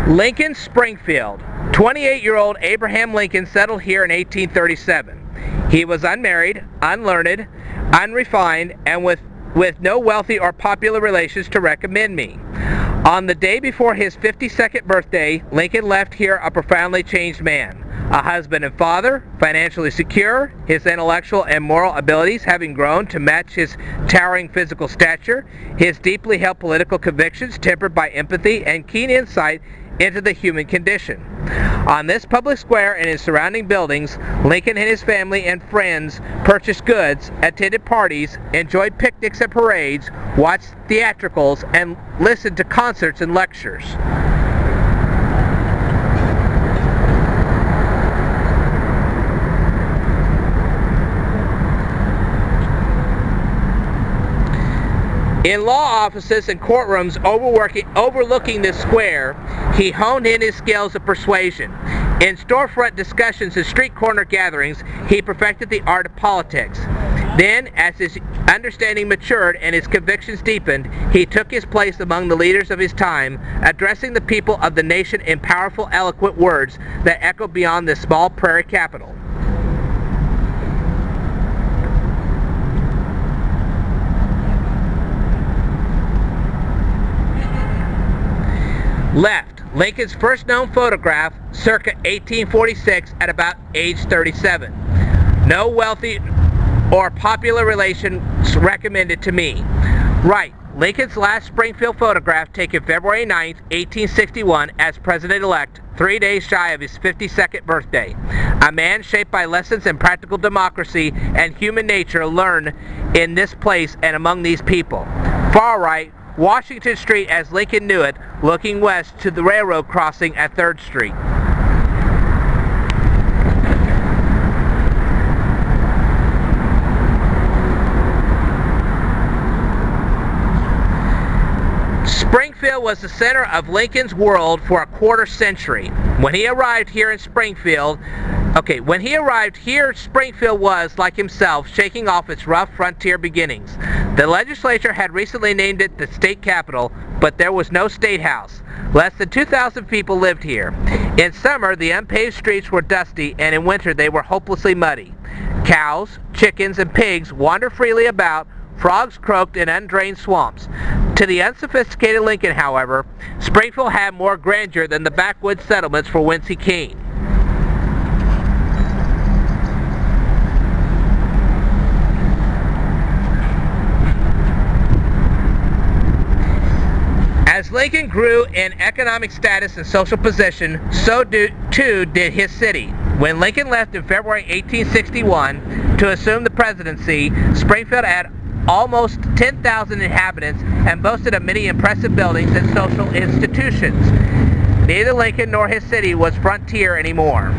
Lincoln, Springfield. 28-year-old Abraham Lincoln settled here in 1837. He was unmarried, unlearned, unrefined, and with no wealthy or popular relations to recommend me. On the day before his 52nd birthday, Lincoln left here a profoundly changed man. A husband and father, financially secure, his intellectual and moral abilities having grown to match his towering physical stature, his deeply held political convictions tempered by empathy and keen insight into the human condition. On this public square and its surrounding buildings, Lincoln and his family and friends purchased goods, attended parties, enjoyed picnics and parades, watched theatricals, and listened to concerts and lectures. In law offices and courtrooms overlooking this square, he honed in his skills of persuasion. In storefront discussions and street corner gatherings, he perfected the art of politics. Then, as his understanding matured and his convictions deepened, he took his place among the leaders of his time, addressing the people of the nation in powerful, eloquent words that echoed beyond this small prairie capital. Left. Lincoln's first known photograph, circa 1846, at about age 37. No wealthy or popular relations recommended to me. Right. Lincoln's last Springfield photograph, taken February 9, 1861, as President-elect, 3 days shy of his 52nd birthday. A man shaped by lessons in practical democracy and human nature learned in this place and among these people. Far right, Washington Street as Lincoln knew it, looking west to the railroad crossing at 3rd Street. Springfield was the center of Lincoln's world for a quarter century. When he arrived here, Springfield was, like himself, shaking off its rough frontier beginnings. The legislature had recently named it the state capital, but there was no state house. Less than 2,000 people lived here. In summer, the unpaved streets were dusty, and in winter they were hopelessly muddy. Cows, chickens, and pigs wandered freely about. Frogs croaked in undrained swamps. To the unsophisticated Lincoln, however, Springfield had more grandeur than the backwoods settlements for whence he came. As Lincoln grew in economic status and social position, so too did his city. When Lincoln left in February 1861 to assume the presidency, Springfield had almost 10,000 inhabitants and boasted of many impressive buildings and social institutions. Neither Lincoln nor his city was frontier anymore.